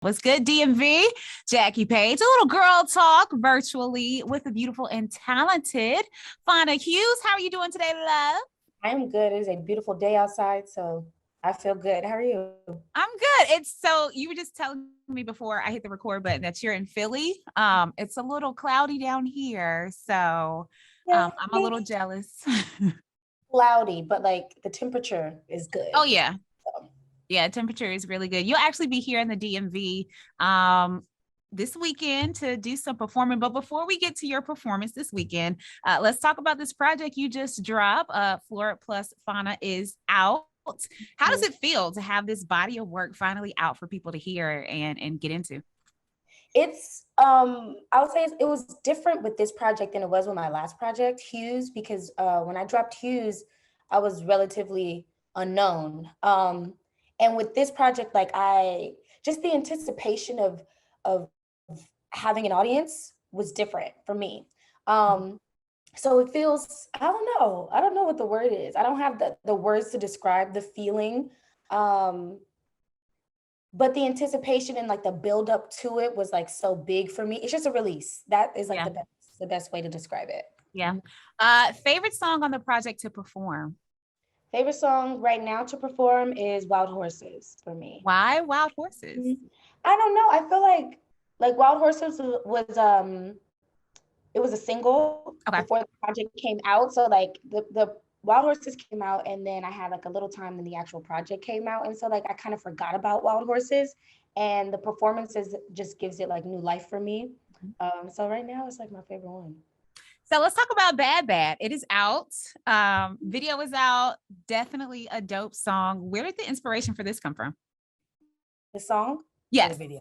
What's good, DMV? Jackie Paige, a little girl talk virtually with the beautiful and talented Fana Hughes. How are you doing today, love? I'm good. It is a beautiful day outside, so I feel good. How are you? I'm good. It's so you were just telling me before I hit the record button that you're in Philly. It's a little cloudy down here, so Yeah, I'm a little jealous. cloudy, but like the temperature is Oh good. yeah, So, yeah, temperature is really good. You'll actually be here in the DMV um this weekend to do some performing. But before we get to your performance this weekend, let's talk about this project you just dropped. Flora plus Fauna is out. How does mhm. it feel to have this body of work finally out for people to hear and get into? I would say it was different with this project than it was with my last project, Hughes, because when I dropped Hughes, I was relatively unknown. And with this project, like I just the anticipation of having an audience was different for me. Um, So it feels, I don't know what the word is. I don't have the words to describe the feeling. Um, but the anticipation and like the build up to it was like so big for me. It's just a release. That is like Yeah, the best way to describe it. yeah. Favorite song on the project to perform? Favorite song right now to perform is Wild Horses for me. Why Wild Horses? Mhm. I don't know. I feel like Wild Horses was it was a single Okay. before the project came out. So like the Wild Horses came out and then I had like a little time when the actual project came out. And so like I kind of forgot about Wild Horses and the performances just gives it like new life for me. So right now it's like my favorite one. So let's talk about Bad Bad. It is out. Video is out. Definitely a dope song. Where did the inspiration for this come from? The song or the Yes. video?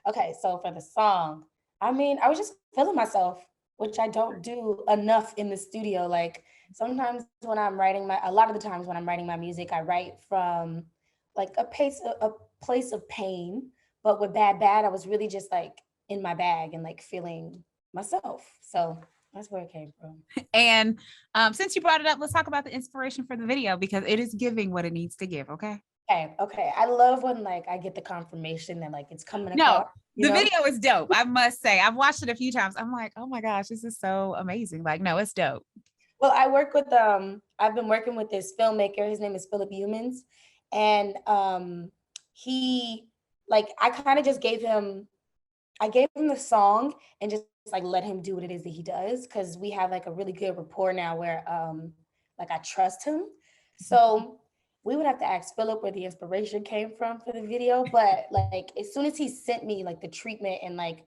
Okay, so for the song, I mean, I was just feeling myself, which I don't do enough in the studio. Like sometimes when I'm writing a lot of the times when I'm writing my music, I write from like a place of pain. But with Bad Bad, I was really just like in my bag and like feeling myself. So that's where it came from. And since you brought it up, let's talk about the inspiration for the video because it is giving what it needs to give. Okay. Okay, okay. I love when like I get the confirmation that like it's coming No, across, you the know? video is dope. I must say, I've watched it a few times. I'm like, oh my gosh, this is so amazing. Like, no, it's dope. Well, I've been working with this filmmaker. His name is Philip Humans. And he like I kind of just I gave him the song and just like let him do what it is that he does because we have like a really good rapport now where like I trust him. So we would have to ask Philip where the inspiration came from for the video. But like as soon as he sent me like the treatment and like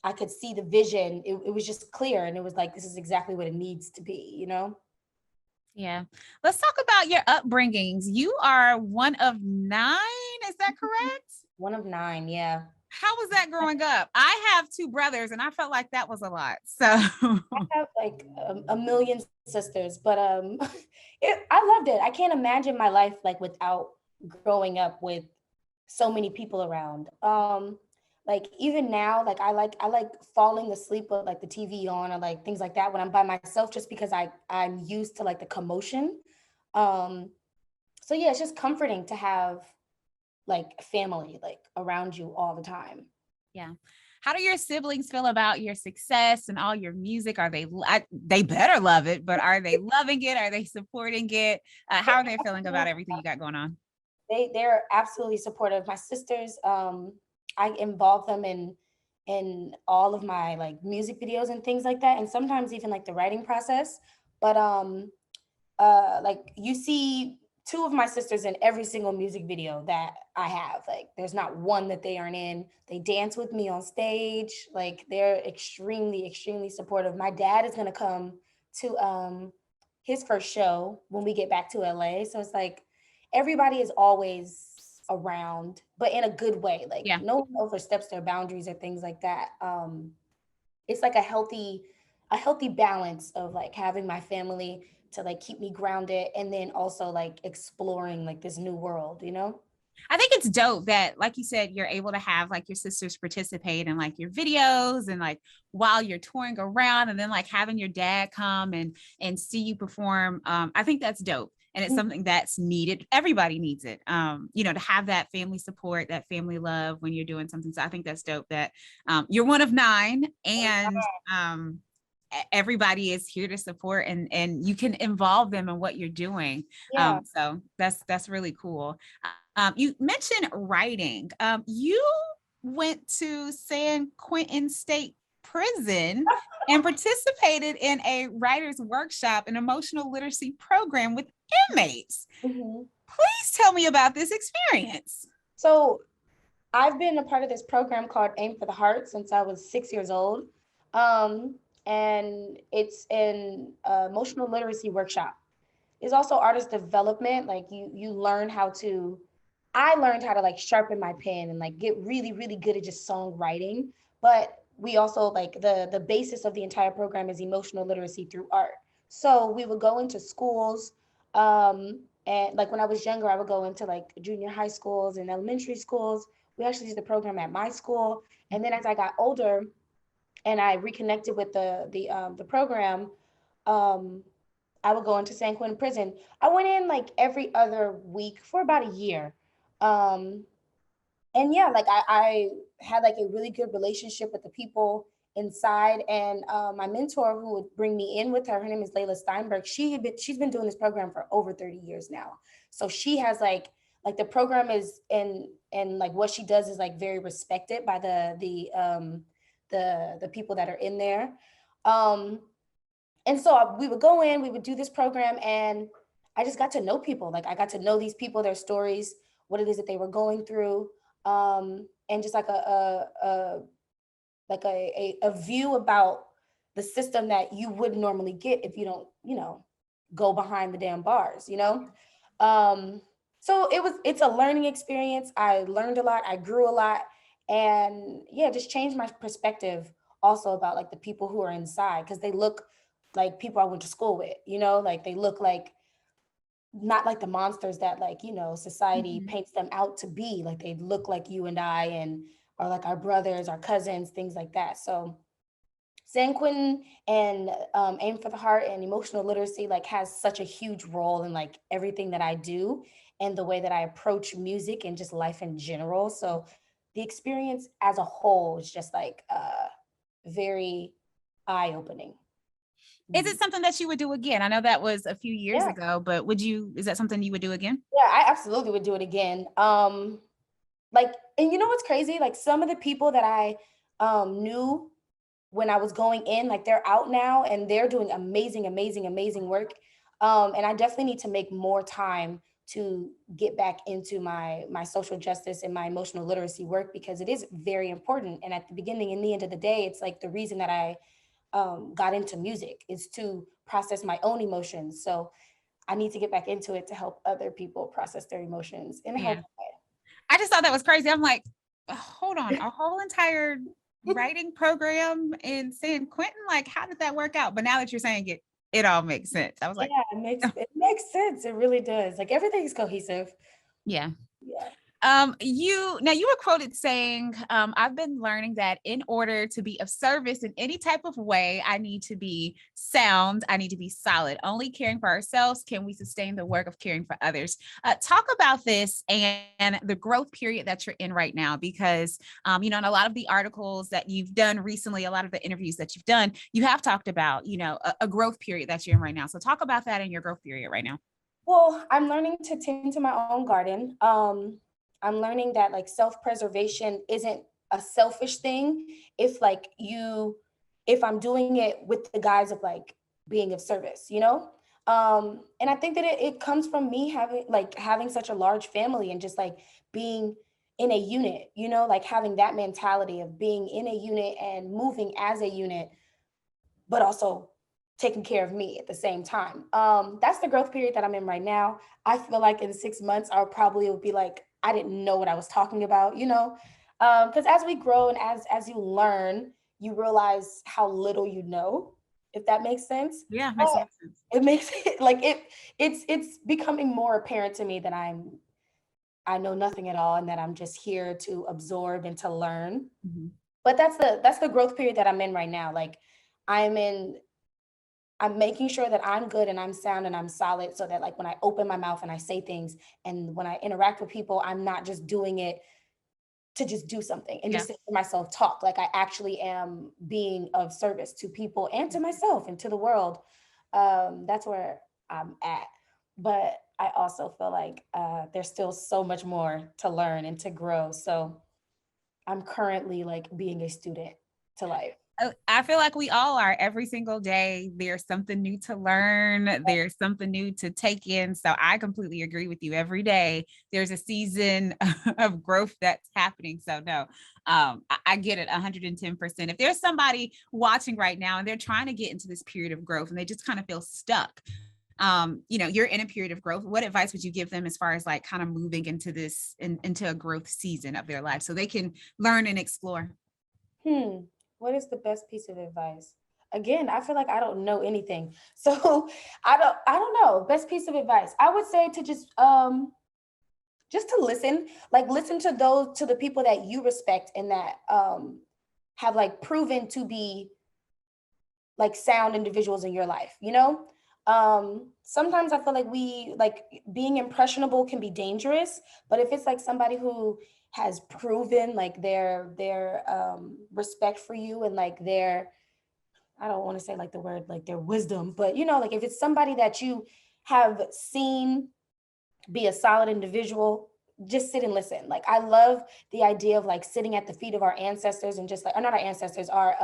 I could see the vision, it was just clear and it was like this is exactly what it needs to be, you know? Yeah. Let's talk about your upbringings. You are one of nine. Is that correct? One of nine, yeah. How was that growing up? I have two brothers and I felt like that was a lot. So, I have like a million sisters, but I loved it. I can't imagine my life like without growing up with so many people around. Like even now, like I like falling asleep with like the TV on or like things like that when I'm by myself, just because I'm used to like the commotion. Um, so yeah, it's just comforting to have like family like around you all the time. yeah. How do your siblings feel about your success and all your music? Are they better love it, but are they loving it? Are they supporting it? How are they feeling about everything you got going on? They're absolutely supportive. My sisters, I involve them in all of my like music videos and things like that, and sometimes even like the writing process. But like you see two of my sisters in every single music video that I have. Like there's not one that they aren't in. They dance with me on stage. Like they're extremely, extremely supportive. My dad is gonna come to his first show when we get back to LA. So it's like everybody is always around, but in a good way. Like Yeah. no one oversteps their boundaries or things like that. It's like a healthy balance of like having my family to like keep me grounded and then also like exploring like this new world, you know? I think it's dope that, like you said, you're able to have like your sisters participate in like your videos and like while you're touring around and then like having your dad come and see you perform. I think that's dope. And it's something that's needed. Everybody needs it. To have that family support, that family love when you're doing something. So I think that's dope that you're one of 9, and everybody is here to support, and you can involve them in what you're doing. Yeah. So that's really cool. You mentioned writing. You went to San Quentin State Prison and participated in a writer's workshop and emotional literacy program with inmates. Mm-hmm. Please tell me about this experience. So I've been a part of this program called Aim for the Heart since I was 6 years old. And it's an emotional literacy workshop. It's also artist development. Like you learn how to, I learned how to like sharpen my pen and like get really, really good at just songwriting. But we also like the basis of the entire program is emotional literacy through art. So we would go into schools, and like when I was younger, I would go into like junior high schools and elementary schools. We actually did the program at my school. And then as I got older and I reconnected with the program, um, I would go into San Quentin prison. I went in like every other week for about a year. Um, and yeah, like I had like a really good relationship with the people inside. And my mentor who would bring me in with her name is Layla Steinberg. She's been doing this program for over 30 years now. So she has like the program is and like what she does is like very respected by the people that are in there. Um, and so we would go in, we would do this program, and I just got to know people. Like I got to know these people, their stories, what it is that they were going through, and just like a view about the system that you wouldn't normally get if you don't, go behind the damn bars. Um, so it's a learning experience. I learned a lot, I grew a lot, and yeah, just changed my perspective also about like the people who are inside because they look like people I went to school with, like they look like not like the monsters that like, society Mhm. paints them out to be. Like they look like you and I and are like our brothers, our cousins, things like that. So San Quentin and Aim for the Heart and emotional literacy like has such a huge role in like everything that I do and the way that I approach music and just life in general. So the experience as a whole is just like very eye opening. Is it something that you would do again? I know that was a few years Yeah. ago, but is that something you would do again? Yeah, I absolutely would do it again. Like, and you know what's crazy? Like some of the people that I knew when I was going in, like they're out now and they're doing amazing, amazing, amazing work. And I definitely need to make more time to get back into my social justice and my emotional literacy work because it is very important. And at the beginning and the end of the day, it's like the reason that I got into music is to process my own emotions. So I need to get back into it to help other people process their emotions in a Yeah. healthy I just thought that was crazy. I'm like, hold on, a whole entire way. writing program in San Quentin? Like, how did that work out? But now that you're saying it, it all makes sense. I was Yeah, like, it makes sense. It really does. Like everything's cohesive. yeah. Yeah. You were quoted saying, I've been learning that in order to be of service in any type of way, I need to be sound, I need to be solid. Only caring for ourselves can we sustain the work of caring for others. Talk about this and the growth period that you're in right now, because in a lot of the articles that you've done recently, a lot of the interviews that you've done, you have talked about, a growth period that you're in right now. So talk about that in your growth period right now. Well, I'm learning to tend to my own garden. I'm learning that like self-preservation isn't a selfish thing if like if I'm doing it with the guise of like being of service. And I think that it comes from me having such a large family and just like being in a unit, like having that mentality of being in a unit and moving as a unit but also taking care of me at the same time. That's the growth period that I'm in right now. I feel like in 6 months, I'll probably will be like, I didn't know what I was talking about. Because as we grow and as you learn, you realize how little you know, if that makes sense. Yeah, makes a lot But of sense. it makes it like it's becoming more apparent to me that I know nothing at all and that I'm just here to absorb and to learn. Mhm. But that's the growth period that I'm in right now. Like I'm in I'm making sure that I'm good and I'm sound and I'm solid, so that like when I open my mouth and I say things and when I interact with people, I'm not just doing it to just do something and Yeah. just to hear myself talk. Like I actually am being of service to people and to myself and to the world. That's where I'm at. But I also feel like there's still so much more to learn and to grow. So I'm currently like being a student to life. I feel like we all are every single day. There's something new to learn. There's something new to take in. So I completely agree with you. Every day there's a season of growth that's happening. So no, I get it 110%. If there's somebody watching right now and they're trying to get into this period of growth and they just kind of feel stuck, you're in a period of growth. What advice would you give them as far as like kind of moving into into a growth season of their life so they can learn and explore? What is the best piece of advice? Again, I feel like I don't know anything. So I don't know. Best piece of advice. I would say to just to listen, like listen to the people that you respect and that have like proven to be like sound individuals in your life, you know? Sometimes I feel like we like being impressionable can be dangerous, but if it's like somebody who has proven like their respect for you and like their, I don't want to say like the word like their wisdom, but you know, like if it's somebody that you have seen be a solid individual, just sit and listen. Like I love the idea of like sitting at the feet of our ancestors and just like, or not our ancestors, our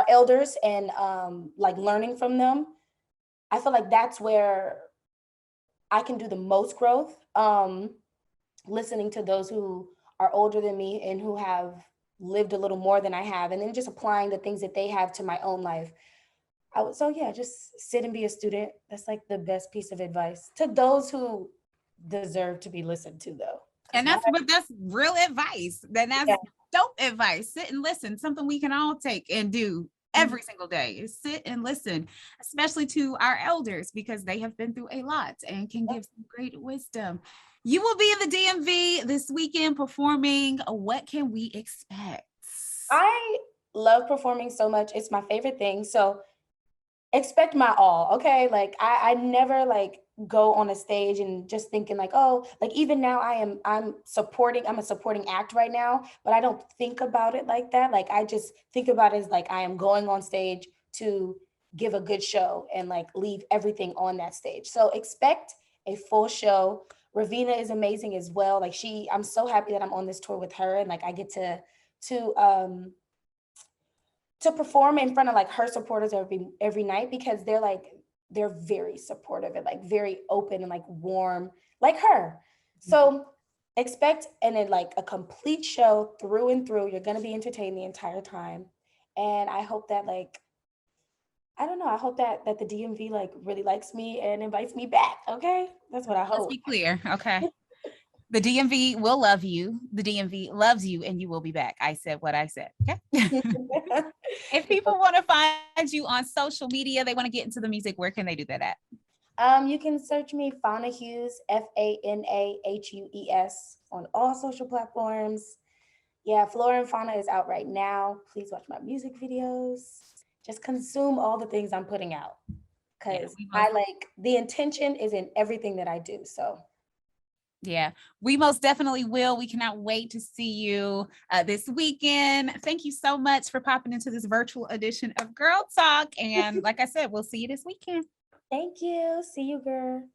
elders, and like learning from them. I feel like that's where I can do the most growth. Listening to those who are older than me and who have lived a little more than I have, and then just applying the things that they have to my own life. So yeah, just sit and be a student. That's like the best piece of advice to those who deserve to be listened to, though. Because And that's real advice. Then yeah, that's dope advice. Sit and listen. Something we can all take and do mhm, every single day is sit and listen, especially to our elders because they have been through a lot and can yeah. give some great wisdom. You will be in the DMV this weekend performing. What can we expect? I love performing so much. It's my favorite thing. So expect my all, okay? Like I never like go on a stage and just thinking like, oh, like even now I'm a supporting act right now, but I don't think about it like that. Like I just think about it as like I am going on stage to give a good show and like leave everything on that stage. So expect a full show. Ravina is amazing as well. Like I'm so happy that I'm on this tour with her and like I get to to perform in front of like her supporters every night, because they're very supportive and like very open and like warm like her. So expect and then like a complete show through and through. You're going to be entertained the entire time. And I hope that like I don't know, I hope that the DMV like really likes me and invites me back, okay? That's what I Let's hope. be clear. Okay. The DMV will love you. The DMV loves you, and you will be back. I said what I said. Okay. If people want to find you on social media, they want to get into the music, where can they do that at? You can search me Fana Hughes, FANAHUES, on all social platforms. Yeah, Flora and Fauna is out right now. Please watch my music videos. Just consume all the things I'm putting out, Yeah, because I like the intention is in everything that I do. So yeah, we most definitely will. We cannot wait to see you this weekend. Thank you so much for popping into this virtual edition of Girl Talk. And like I said, we'll see you this weekend. thank you. See you, girl.